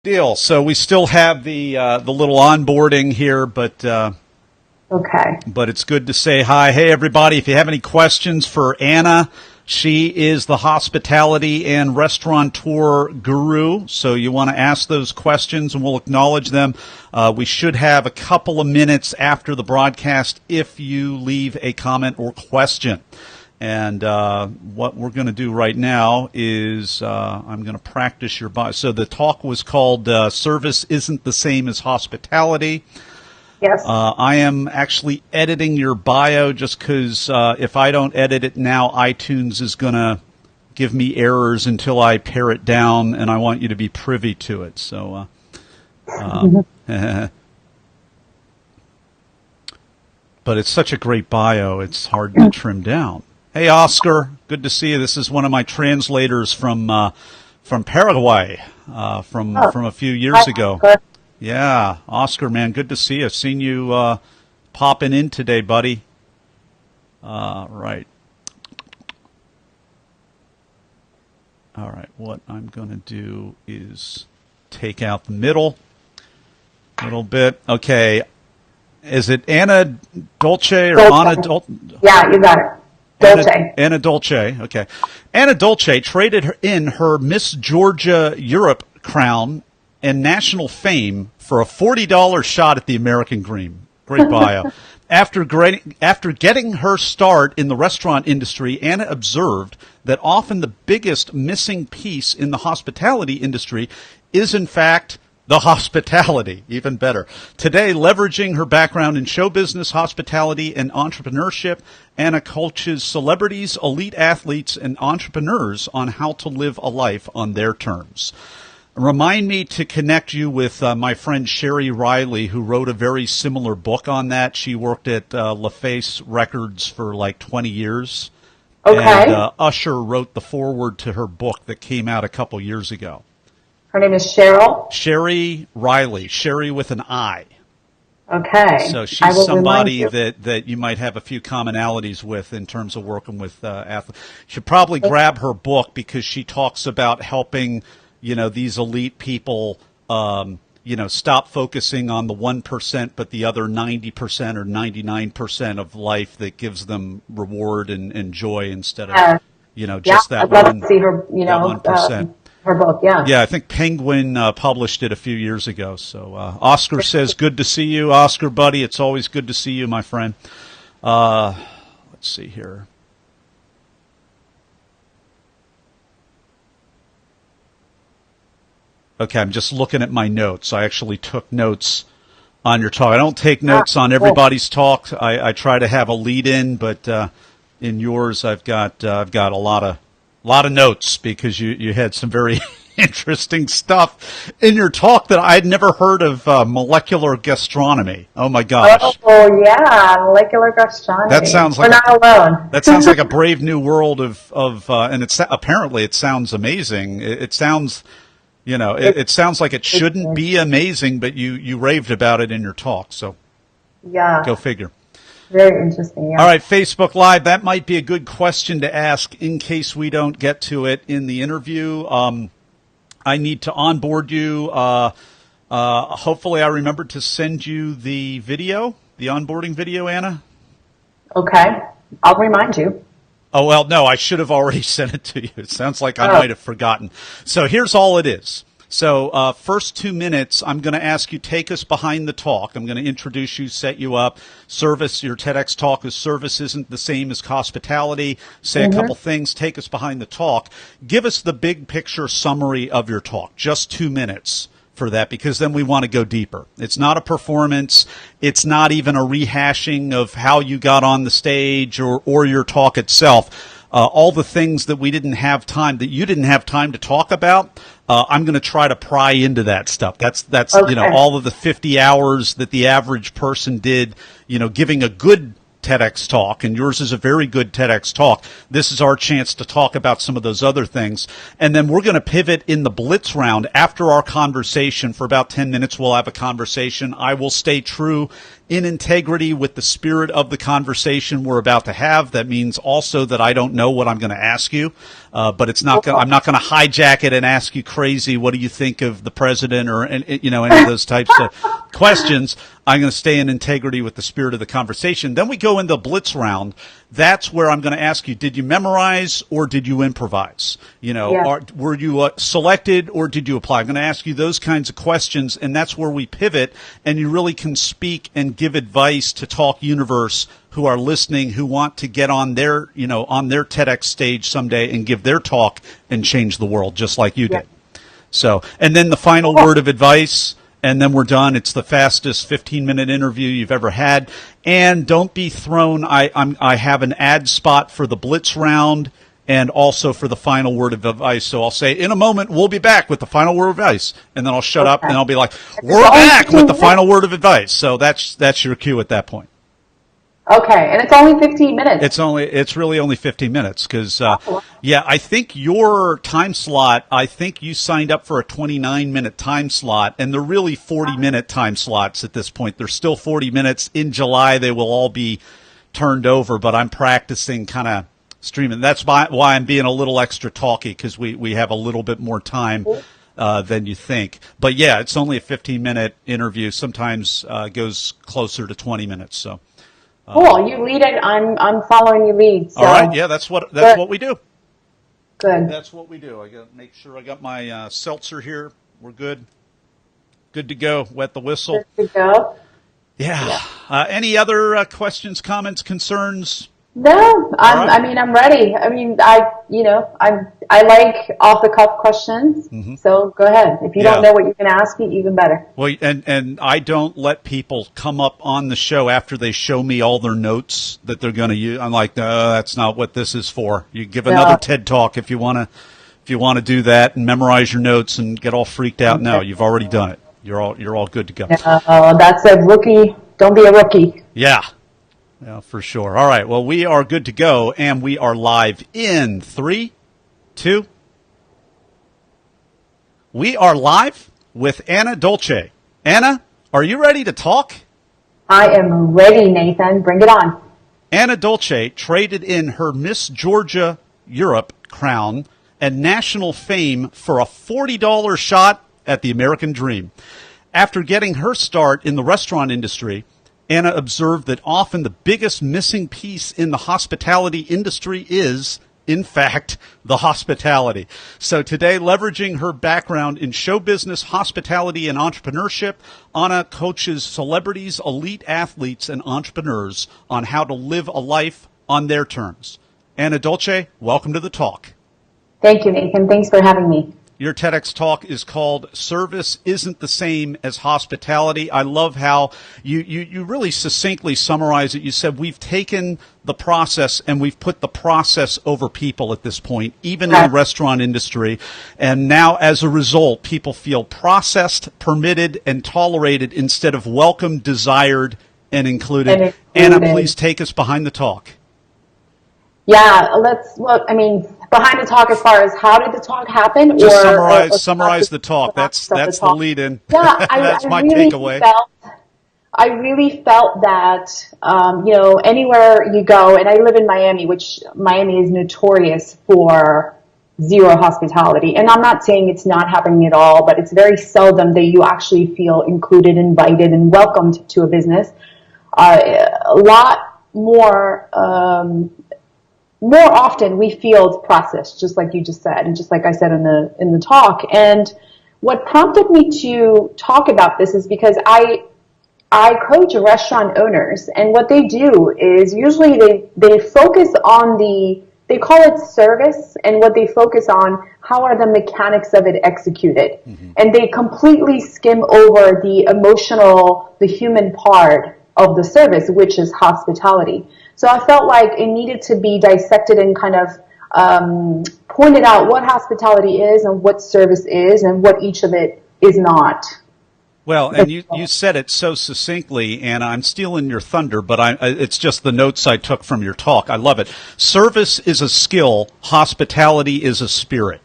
Deal. So we still have the little onboarding here, but Okay. But it's good to say hi. Hey, everybody, if you have any questions for Anna, she is the hospitality and restaurateur guru, so you want to ask those questions, and we'll acknowledge them. We should have a couple of minutes after the broadcast if you leave a comment or question. And what we're going to do right now is I'm going to practice your bio. So the talk was called Service Isn't the Same as Hospitality. Yes. I am actually editing your bio just because if I don't edit it now, iTunes is going to give me errors until I pare it down, and I want you to be privy to it. So, but it's such a great bio, it's hard to trim down. Hey, Oscar, good to see you. This is one of my translators from Paraguay from a few years ago. Oscar. Yeah, Oscar, man, good to see you. Seen you popping in today, buddy. Right. All right, what I'm going to do is take out the middle a little bit. Okay, is it AnnaDolce or AnnaDolce? Yeah, you got it. Dolce. AnnaDolce, okay. AnnaDolce traded in her Miss Georgia Europe crown and national fame for a $40 shot at the American dream. Great bio. After getting her start in the restaurant industry, Anna observed that often the biggest missing piece in the hospitality industry is, in fact, the hospitality. Even better. Today, leveraging her background in show business, hospitality, and entrepreneurship, Anna coaches celebrities, elite athletes, and entrepreneurs on how to live a life on their terms. Remind me to connect you with my friend Sherry Riley, who wrote a very similar book on that. She worked at LaFace Records for like 20 years. Okay. And Usher wrote the foreword to her book that came out a couple years ago. Her name is Cheryl? Sherry Riley, Sherry with an I. Okay. So she's somebody that you might have a few commonalities with in terms of working with athletes. You should probably grab her book because she talks about helping these elite people, stop focusing on the 1%, but the other 90% or 99% of life that gives them reward and joy instead of, just that I'd love to see her, 1%. Her book, yeah. Yeah, I think Penguin published it a few years ago. So Oscar says, good to see you. Oscar, buddy, it's always good to see you, my friend. Let's see here. Okay, I'm just looking at my notes. I actually took notes on your talk. I don't take notes on everybody's talk. I try to have a lead in, but in yours, I've got a lot of notes because you had some very interesting stuff in your talk that I'd never heard of. Molecular gastronomy. Oh my gosh! Oh yeah, molecular gastronomy. That sounds like we're not alone. That sounds like a brave new world of and apparently it sounds amazing. It sounds. It sounds like it shouldn't be amazing, but you raved about it in your talk. So, yeah, go figure. Very interesting. Yeah. All right, Facebook Live. That might be a good question to ask in case we don't get to it in the interview. I need to onboard you. Hopefully, I remember to send you the video, the onboarding video, Anna. Okay, I'll remind you. Oh, well, no, I should have already sent it to you. It sounds like I might have forgotten. So here's all it is. So first 2 minutes, I'm going to ask you, take us behind the talk. I'm going to introduce you, set you up. Service, your TEDx talk is service isn't the same as hospitality. Say a couple things, take us behind the talk. Give us the big picture summary of your talk, just 2 minutes for that, because then we want to go deeper. It's not a performance. It's not even a rehashing of how you got on the stage or your talk itself. All the things that you didn't have time to talk about, I'm going to try to pry into that stuff. That's okay. All of the 50 hours that the average person did, giving a good TEDx talk, and yours is a very good TEDx talk. This is our chance to talk about some of those other things. And then we're going to pivot in the blitz round after our conversation. For about 10 minutes, we'll have a conversation. I will stay true in integrity with the spirit of the conversation we're about to have. That means also that I don't know what I'm going to ask you, but it's not. I'm not going to hijack it and ask you crazy. What do you think of the president, or any of those types of questions? I'm going to stay in integrity with the spirit of the conversation. Then we go into blitz round. That's where I'm going to ask you: did you memorize or did you improvise? Were you selected or did you apply? I'm going to ask you those kinds of questions, and that's where we pivot. And you really can speak and give advice to Talk Universe who are listening, who want to get on their TEDx stage someday and give their talk and change the world just like you did. So, and then the final word of advice. And then we're done. It's the fastest 15-minute interview you've ever had. And don't be thrown. I have an ad spot for the blitz round and also for the final word of advice. So I'll say, in a moment, we'll be back with the final word of advice. And then I'll shut up and I'll be like, we're back with the final word of advice. So that's your cue at that point. Okay, and it's only 15 minutes. It's really only 15 minutes because, I think your time slot, I think you signed up for a 29-minute time slot, and they're really 40-minute time slots at this point. They're still 40 minutes. In July, they will all be turned over, but I'm practicing kind of streaming. That's why I'm being a little extra talky, because we have a little bit more time than you think. But yeah, it's only a 15-minute interview. Sometimes goes closer to 20 minutes, so. Cool. You lead it. I'm following your lead. So. All right. Yeah, that's what we do. Good. That's what we do. I got to make sure I got my seltzer here. We're good. Good to go. Wet the whistle. Good to go. Yeah. Any other questions, comments, concerns? No, I'm ready. I mean, I like off the cuff questions. Mm-hmm. So go ahead. If you don't know what you can ask me, even better. Well, and I don't let people come up on the show after they show me all their notes that they're going to use. I'm like, no, that's not what this is for. You give another TED talk if you want to do that and memorize your notes and get all freaked out. No, you've already done it. You're all good to go. That's a rookie. Don't be a rookie. Yeah. Yeah, for sure. All right. Well, we are good to go, and we are live in 3, 2. We are live with AnnaDolce. Anna, are you ready to talk? I am ready, Nathan. Bring it on. AnnaDolce traded in her Miss Georgia Europe crown and national fame for a $40 shot at the American dream. After getting her start in the restaurant industry, Anna observed that often the biggest missing piece in the hospitality industry is, in fact, the hospitality. So today, leveraging her background in show business, hospitality, and entrepreneurship, Anna coaches celebrities, elite athletes, and entrepreneurs on how to live a life on their terms. AnnaDolce, welcome to the talk. Thank you, Nathan. Thanks for having me. Your TEDx talk is called Service Isn't the Same as Hospitality. I love how you really succinctly summarize it. You said we've taken the process and we've put the process over people at this point, even in the restaurant industry. And now as a result, people feel processed, permitted, and tolerated instead of welcome, desired, and included. Anna, please take us behind the talk. Yeah, let's look. I mean, behind the talk as far as how did the talk happen? Just summarize the talk. That's the lead in. Yeah, that's my really takeaway. I really felt that, anywhere you go, and I live in Miami, which Miami is notorious for zero hospitality. And I'm not saying it's not happening at all, but it's very seldom that you actually feel included, invited, and welcomed to a business. A lot more often we feel processed, just like you just said, and just like I said in the talk. And what prompted me to talk about this is because I coach restaurant owners, and what they do is usually they focus on they call it service, and what they focus on, how are the mechanics of it executed? Mm-hmm. And they completely skim over the emotional, the human part of the service, which is hospitality. So I felt like it needed to be dissected and kind of pointed out what hospitality is and what service is and what each of it is not. Well, and you said it so succinctly, and I'm stealing your thunder, but it's just the notes I took from your talk. I love it. Service is a skill. Hospitality is a spirit.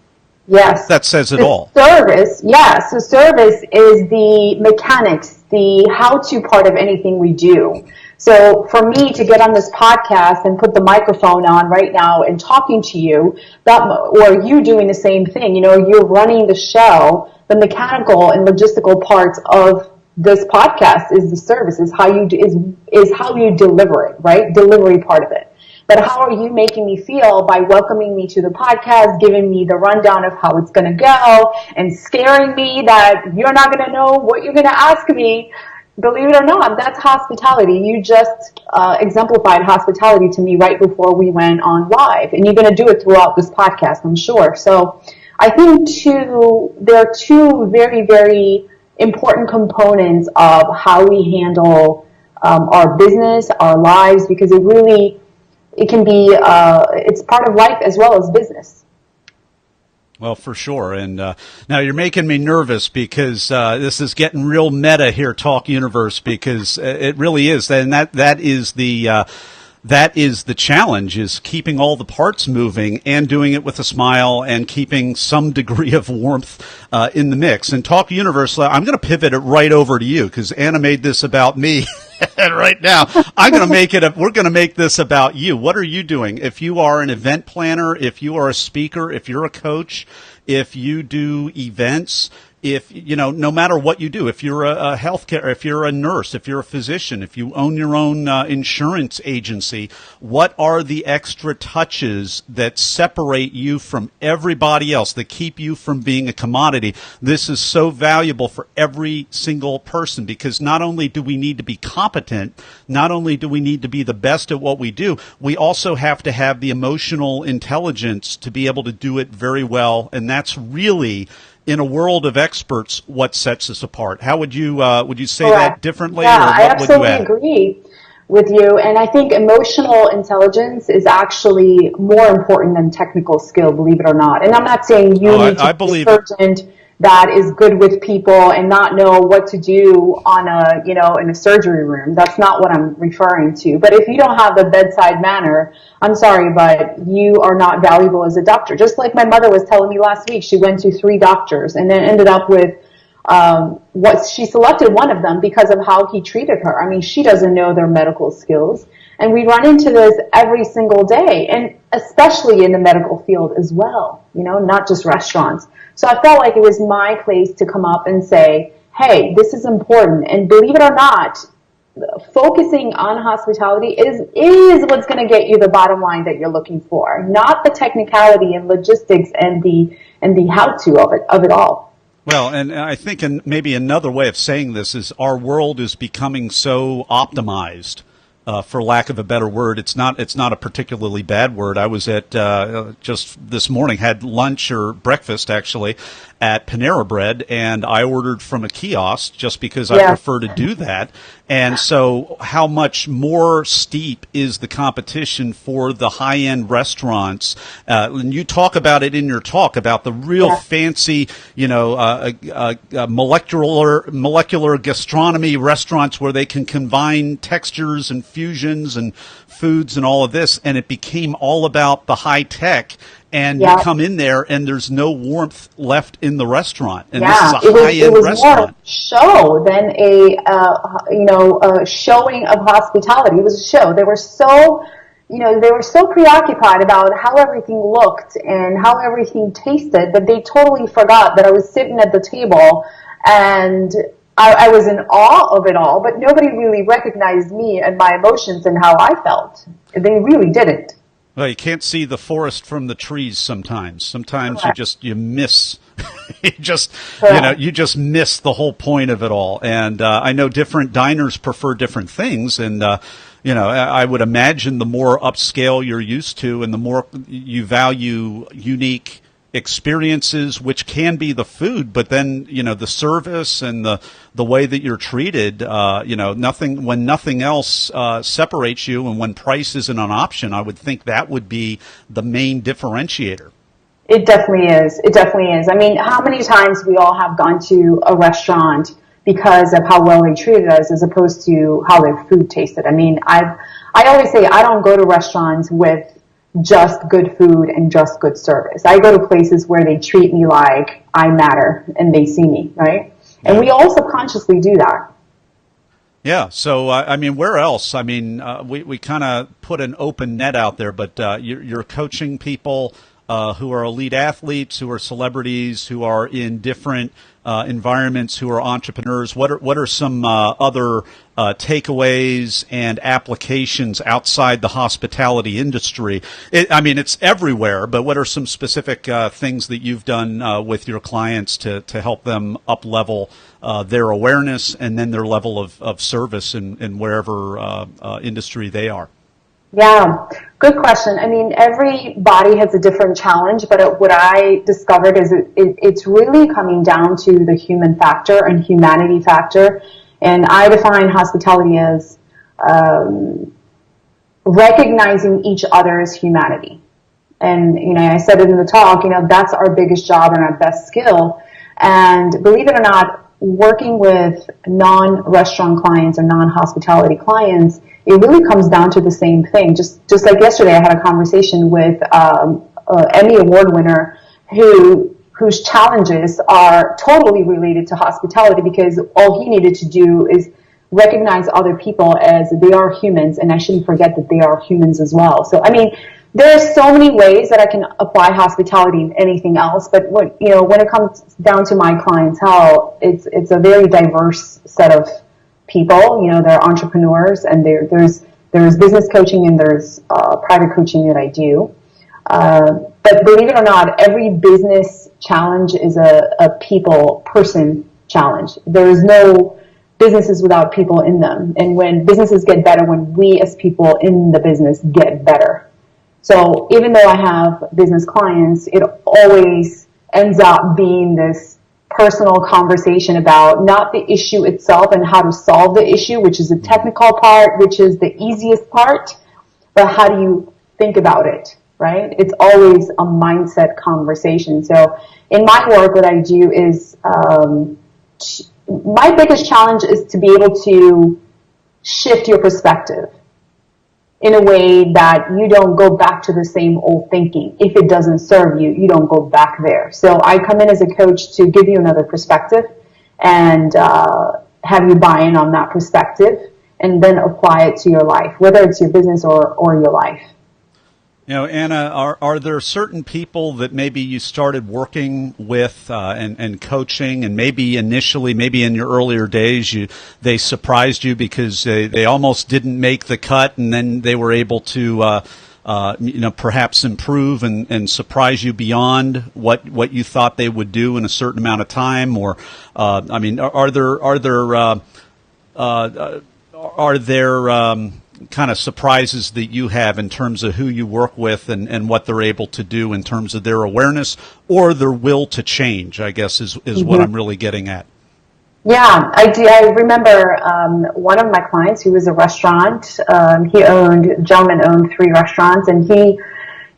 Yes. That says it all. Service, yes. So service is the mechanics the how-to part of anything we do. So for me to get on this podcast and put the microphone on right now and talking to you, or you doing the same thing, you're running the show, the mechanical and logistical parts of this podcast is the service, is how you deliver it, right? Delivery part of it. But how are you making me feel by welcoming me to the podcast, giving me the rundown of how it's going to go, and scaring me that you're not going to know what you're going to ask me? Believe it or not, that's hospitality. You just exemplified hospitality to me right before we went on live. And you're going to do it throughout this podcast, I'm sure. So I think there are two very, very important components of how we handle our business, our lives, because it can be, it's part of life as well as business. Well, for sure. And now you're making me nervous because this is getting real meta here, Talk Universe, because it really is. And that is the challenge, is keeping all the parts moving and doing it with a smile and keeping some degree of warmth in the mix. And Talk Universe, I'm going to pivot it right over to you because Anna made this about me. And right now, we're going to make this about you. What are you doing? If you are an event planner, if you are a speaker, if you're a coach, if you do events, no matter what you do, if you're a healthcare, if you're a nurse, if you're a physician, if you own your own insurance agency, what are the extra touches that separate you from everybody else, that keep you from being a commodity? This is so valuable for every single person, because not only do we need to be competent, not only do we need to be the best at what we do, we also have to have the emotional intelligence to be able to do it very well. And that's really, in a world of experts, what sets us apart. How would you say Correct. That differently? Yeah, or what I absolutely would you add? agree with you. And I think emotional intelligence is actually more important than technical skill, believe it or not. And I'm not saying you need to be a surgeon that is good with people and not know what to do in a surgery room. That's not what I'm referring to. But if you don't have the bedside manner, I'm sorry, but you are not valuable as a doctor. Just like my mother was telling me last week, she went to 3 doctors and then ended up with she selected one of them because of how he treated her. I mean, she doesn't know their medical skills. And we run into this every single day, and especially in the medical field as well, not just restaurants. So I felt like it was my place to come up and say, hey, this is important. And believe it or not, focusing on hospitality is what's going to get you the bottom line that you're looking for, not the technicality and logistics and the how-to of it all. Well, and I think maybe another way of saying this is our world is becoming so optimized. For lack of a better word, it's not a particularly bad word. I was at just this morning, had lunch or breakfast actually at Panera Bread, and I ordered from a kiosk just because I prefer to do that. And so how much more steep is the competition for the high-end restaurants? And you talk about it in your talk about the real fancy, molecular gastronomy restaurants where they can combine textures and fusions and foods and all of this. And it became all about the high tech. And you come in there, and there's no warmth left in the restaurant. And this is a high-end restaurant. More a show than a showing of hospitality. It was a show. They were so preoccupied about how everything looked and how everything tasted that they totally forgot that I was sitting at the table and I was in awe of it all, but nobody really recognized me and my emotions and how I felt. They really didn't. Well, you can't see the forest from the trees sometimes. Sometimes you miss, you just miss the whole point of it all. And I know different diners prefer different things. And, I would imagine the more upscale you're used to and the more you value unique experiences, which can be the food, but then, the service and the way that you're treated, when nothing else separates you and when price isn't an option, I would think that would be the main differentiator. It definitely is. It definitely is. I mean, how many times we all have gone to a restaurant because of how well they treated us as opposed to how their food tasted. I mean, I always say I don't go to restaurants with just good food and just good service. I go to places where they treat me like I matter and they see me, right? And we all subconsciously do that. Yeah. So, I mean, where else? I mean, we kind of put an open net out there, but you're coaching people who are elite athletes, who are celebrities, who are in different environments, who are entrepreneurs. What are some other takeaways and applications outside the hospitality industry? I mean, it's everywhere, but what are some specific things that you've done with your clients to help them up level their awareness and then their level of service in wherever industry they are? Yeah, good question. I mean, every body has a different challenge, but what I discovered is it's really coming down to the human factor and humanity factor. And I define hospitality as recognizing each other's humanity. And, I said it in the talk, that's our biggest job and our best skill. And believe it or not, working with non-restaurant clients or non-hospitality clients, it really comes down to the same thing. Just like yesterday, I had a conversation with Emmy Award winner whose challenges are totally related to hospitality, because all he needed to do is recognize other people as they are humans, and I shouldn't forget that they are humans as well. So, I mean, there are so many ways that I can apply hospitality in anything else, but when it comes down to my clientele, it's a very diverse set of people. They're entrepreneurs, and there's business coaching, and there's private coaching that I do. But believe it or not, every business challenge is a person challenge. There is no businesses without people in them. And when businesses get better, when we as people in the business get better. So even though I have business clients, it always ends up being this personal conversation about not the issue itself and how to solve the issue, which is the technical part, which is the easiest part, but how do you think about it, right? It's always a mindset conversation. So in my work, what I do is, my biggest challenge is to be able to shift your perspective in a way that you don't go back to the same old thinking. If it doesn't serve you, you don't go back there. So I come in as a coach to give you another perspective and have you buy in on that perspective and then apply it to your life, whether it's your business or your life. Anna, are there certain people that maybe you started working with and coaching, and maybe initially, maybe in your earlier days, they surprised you because they almost didn't make the cut, and then they were able to perhaps improve and surprise you beyond what you thought they would do in a certain amount of time? Or are there kind of surprises that you have in terms of who you work with and what they're able to do in terms of their awareness or their will to change, I guess is what I'm really getting at. Yeah, I do. I remember one of my clients who was a restaurant. Gentleman owned 3 restaurants, and he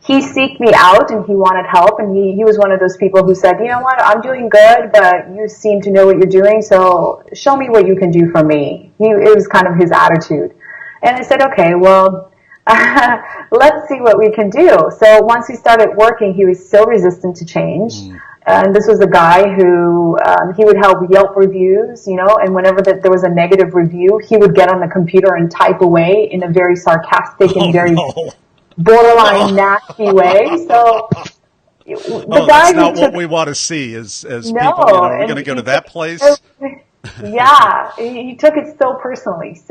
seeked me out and he wanted help, and he was one of those people who said, you know what, I'm doing good, but you seem to know what you're doing, so show me what you can do for me. It was kind of his attitude. And I said, okay, well, let's see what we can do. So once we started working, he was so resistant to change. And this was a guy who, he would help Yelp reviews, and whenever there was a negative review, he would get on the computer and type away in a very sarcastic and very borderline nasty way. So the guy that's not what we want to see as people, we're going to go to that place. Yeah, he took it so personally.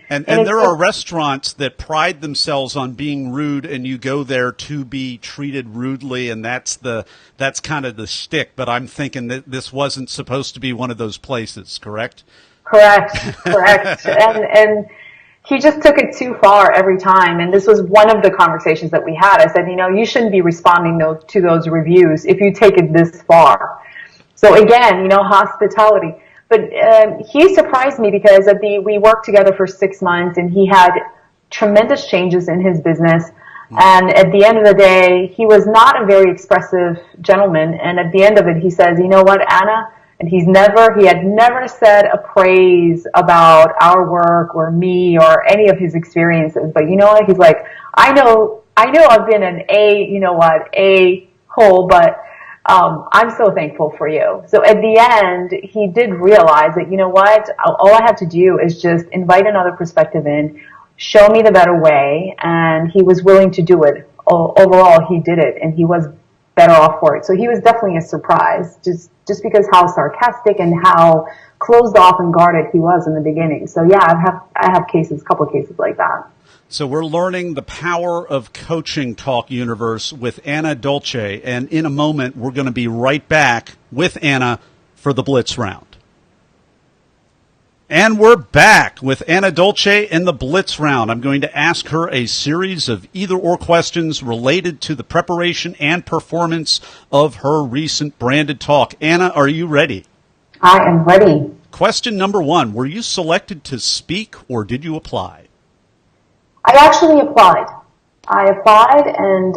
And there are restaurants that pride themselves on being rude, and you go there to be treated rudely, and that's kind of the shtick. But I'm thinking that this wasn't supposed to be one of those places, correct? Correct. And he just took it too far every time. And this was one of the conversations that we had. I said, you shouldn't be responding to those reviews if you take it this far. So again, hospitality. But he surprised me because we worked together for 6 months, and he had tremendous changes in his business. And at the end of the day, he was not a very expressive gentleman. And at the end of it, he says, you know what, Anna? And he had never said a praise about our work or me or any of his experiences. But you know what? He's like, I know I've been an A hole, but I'm so thankful for you. So at the end, he did realize that, you know what, all I have to do is just invite another perspective in, show me the better way, and he was willing to do it. Overall, he did it, and he was better off for it. So he was definitely a surprise, just because how sarcastic and how closed off and guarded he was in the beginning. So yeah, I have cases, a couple of cases like that. So we're learning the power of coaching Talk Universe with AnnaDolce, and in a moment we're going to be right back with Anna for the Blitz round. And we're back with AnnaDolce in the Blitz round. I'm going to ask her a series of either-or questions related to the preparation and performance of her recent branded talk. Anna, are you ready? I am ready. Question number 1, were you selected to speak or did you apply? I actually applied. And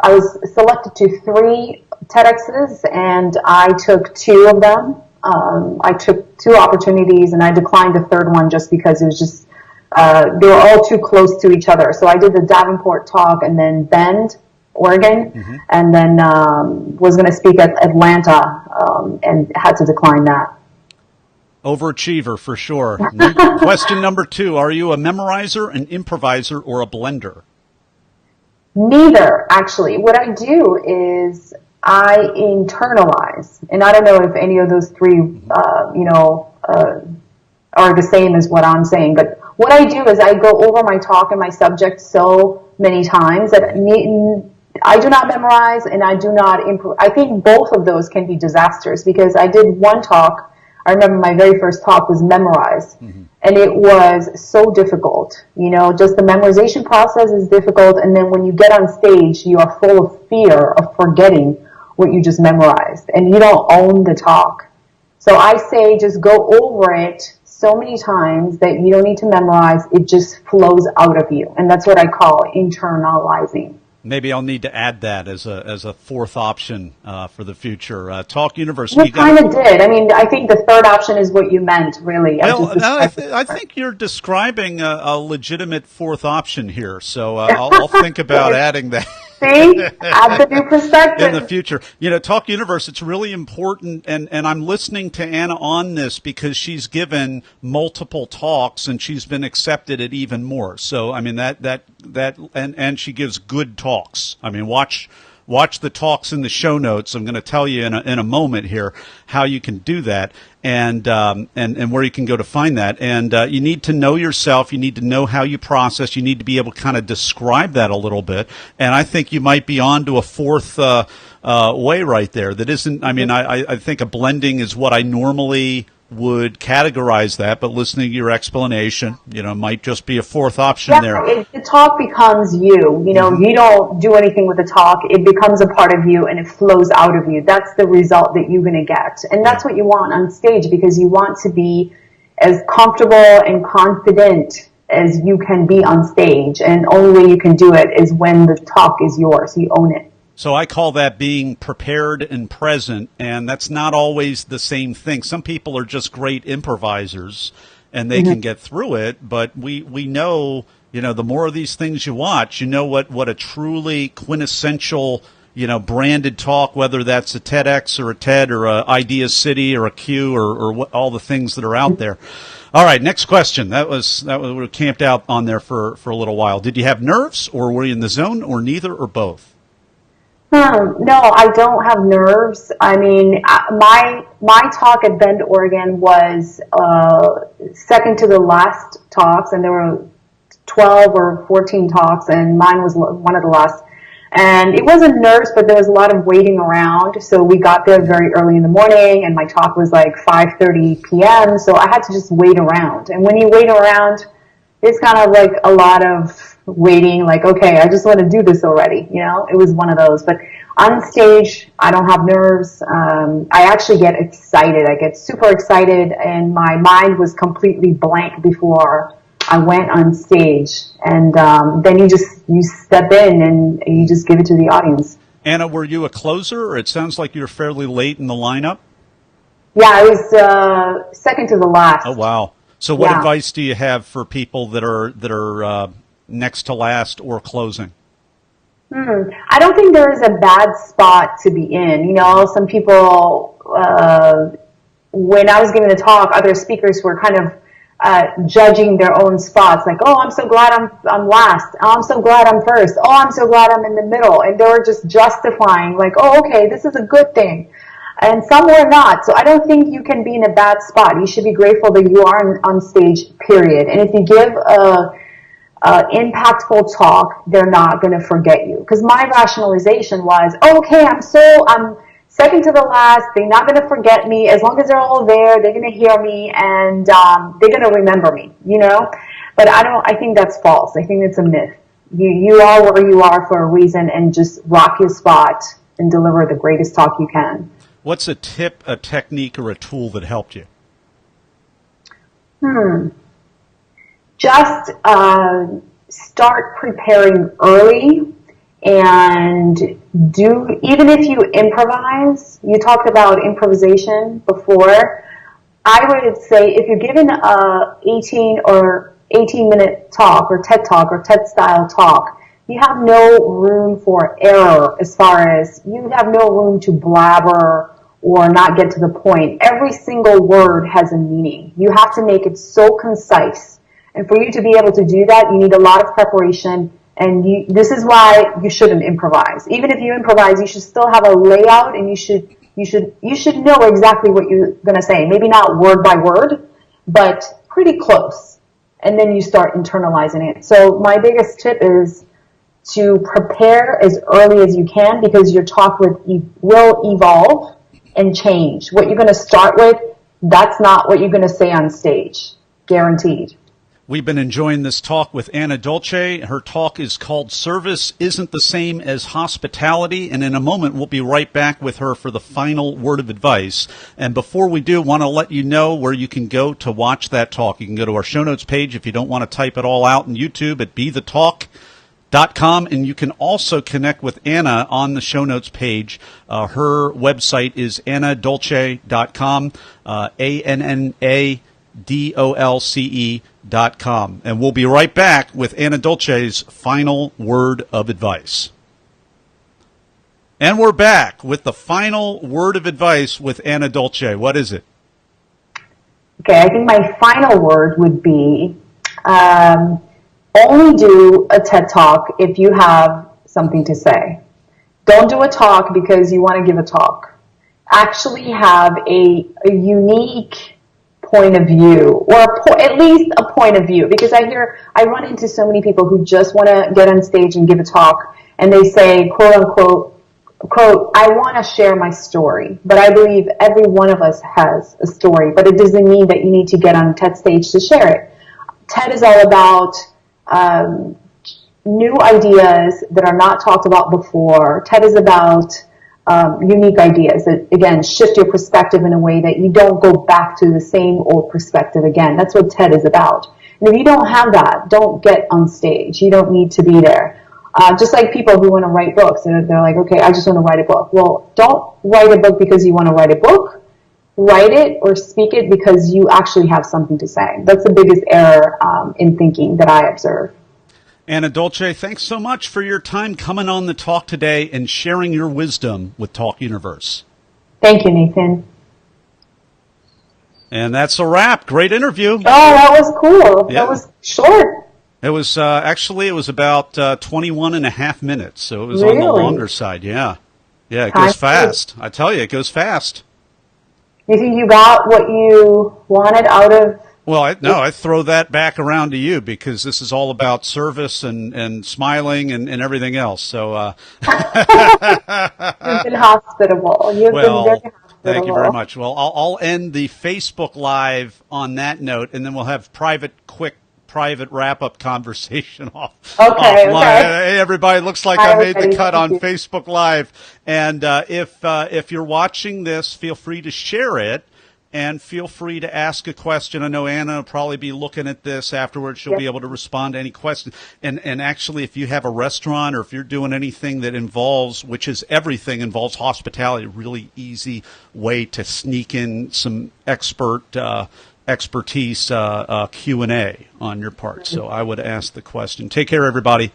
I was selected to 3 TEDx's, and I took 2 of them. I took 2 opportunities, and I declined the 3rd one just because it was just they were all too close to each other. So I did the Davenport talk and then Bend, Oregon, and then was going to speak at Atlanta and had to decline that. Overachiever for sure. Question number 2, are you a memorizer, an improviser, or a blender? Neither, actually. What I do is I internalize, and I don't know if any of those 3, are the same as what I'm saying, but what I do is I go over my talk and my subject so many times that I do not memorize and I do not improve. I think both of those can be disasters because I did one talk. I remember my very first talk was memorized, and it was so difficult. You know, just the memorization process is difficult, and then when you get on stage, you are full of fear of forgetting what you just memorized, and you don't own the talk. So I say just go over it so many times that you don't need to memorize. It just flows out of you, and that's what I call internalizing. Maybe I'll need to add that as a 4th option for the future. Talk Universe. You kind of did. I mean, I think the 3rd option is what you meant, really. Well, I think you're describing a legitimate 4th option here, so I'll think about adding that. See? Add the new perspective. In the future. You know, Talk Universe, it's really important, and I'm listening to Anna on this because she's given multiple talks and she's been accepted at even more. So, I mean, and she gives good talks. I mean, watch the talks in the show notes. I'm going to tell you in a moment here how you can do that and where you can go to find that. And you need to know yourself. You need to know how you process. You need to be able to kind of describe that a little bit. And I think you might be on to a 4th way right there. That isn't. I mean, I think a blending is what I normally would categorize that, but listening to your explanation, might just be a 4th option there. The talk becomes you. You know, you don't do anything with the talk. It becomes a part of you and it flows out of you. That's the result that you're going to get. And that's what you want on stage because you want to be as comfortable and confident as you can be on stage. And the only way you can do it is when the talk is yours. You own it. So I call that being prepared and present, and that's not always the same thing. Some people are just great improvisers, and they can get through it, but we know, the more of these things you watch, what a truly quintessential, branded talk, whether that's a TEDx or a TED or a Idea City or a Q or what, all the things that are out there. All right, next question. That was we camped out on there for a little while. Did you have nerves, or were you in the zone, or neither, or both? No, I don't have nerves. I mean, my talk at Bend, Oregon was second to the last talks, and there were 12 or 14 talks, and mine was one of the last. And it wasn't nerves, but there was a lot of waiting around. So we got there very early in the morning, and my talk was like 5:30 p.m. So I had to just wait around. And when you wait around, it's kind of like a lot of waiting, like, okay, I just want to do this already. It was one of those. But on stage, I don't have nerves. I actually get excited. I get super excited, and my mind was completely blank before I went on stage. And then you step in and you just give it to the audience. Anna, were you a closer? Or it sounds like you're fairly late in the lineup. Yeah, I was second to the last. Oh, wow. So what advice do you have for people that are next to last or closing? I don't think there is a bad spot to be in. You know, some people, when I was giving the talk, other speakers were kind of judging their own spots, like, oh, I'm so glad I'm last. Oh, I'm so glad I'm first. Oh, I'm so glad I'm in the middle. And they were just justifying, like, oh, okay, this is a good thing. And some were not. So I don't think you can be in a bad spot. You should be grateful that you are on stage, period. And if you give a impactful talk, they're not going to forget you. Because my rationalization was, okay, I'm second to the last. They're not going to forget me. As long as they're all there, they're going to hear me, and they're going to remember me, you know? But I think that's false. I think it's a myth. You are where you are for a reason, and just rock your spot and deliver the greatest talk you can. What's a tip, a technique, or a tool that helped you? Just start preparing early, and even if you improvise, you talked about improvisation before, I would say if you're given a 18-minute talk or TED style talk, you have no room for error, as far as you have no room to blabber or not get to the point. Every single word has a meaning. You have to make it so concise. And for you to be able to do that, you need a lot of preparation. And this is why you shouldn't improvise. Even if you improvise, you should still have a layout, and you should know exactly what you're going to say. Maybe not word by word, but pretty close. And then you start internalizing it. So my biggest tip is to prepare as early as you can, because your talk will evolve and change. What you're going to start with, that's not what you're going to say on stage. Guaranteed. We've been enjoying this talk with AnnaDolce. Her talk is called Service Isn't the Same as Hospitality. And in a moment, we'll be right back with her for the final word of advice. And before we do, want to let you know where you can go to watch that talk. You can go to our show notes page if you don't want to type it all out on YouTube at BeTheTalk.com, and you can also connect with Anna on the show notes page. Her website is AnnaDolce.com, AnnaDolce.com. And we'll be right back with AnnaDolce's final word of advice. And we're back with the final word of advice with AnnaDolce. What is it? Okay, I think my final word would be only do a TED Talk if you have something to say. Don't do a talk because you want to give a talk. Actually have a unique point of view, or at least a point of view, because I run into so many people who just want to get on stage and give a talk, and they say, quote unquote, I want to share my story. But I believe every one of us has a story, but it doesn't mean that you need to get on TED stage to share it. TED is all about new ideas that are not talked about before. TED is about unique ideas that, again, shift your perspective in a way that you don't go back to the same old perspective again. That's what TED is about. And if you don't have that, don't get on stage. You don't need to be there. Just like people who want to write books, and they're like, okay, I just want to write a book. Well, don't write a book because you want to write a book. Write it or speak it because you actually have something to say. That's the biggest error in thinking that I observe. AnnaDolce, thanks so much for your time coming on the talk today and sharing your wisdom with Talk Universe. Thank you, Nathan. And that's a wrap. Great interview. Oh, that was cool. Yeah. That was short. It was it was about 21 and a half minutes, so it was really? On the longer side. Yeah, it goes fast. I tell you, it goes fast. You think you got what you wanted out of? Well, I throw that back around to you, because this is all about service and smiling and everything else. So you've been hospitable. You've been very hospitable. Thank you very much. Well, I'll end the Facebook Live on that note, and then we'll have quick private wrap-up conversation offline. Okay. Hey, everybody, looks like I made the cut on Facebook Live. And if you're watching this, feel free to share it. And feel free to ask a question. I know Anna will probably be looking at this afterwards. She'll be able to respond to any questions. And actually, if you have a restaurant, or if you're doing anything that involves, which is everything involves hospitality, a really easy way to sneak in some expertise Q&A on your part. So I would ask the question. Take care, everybody.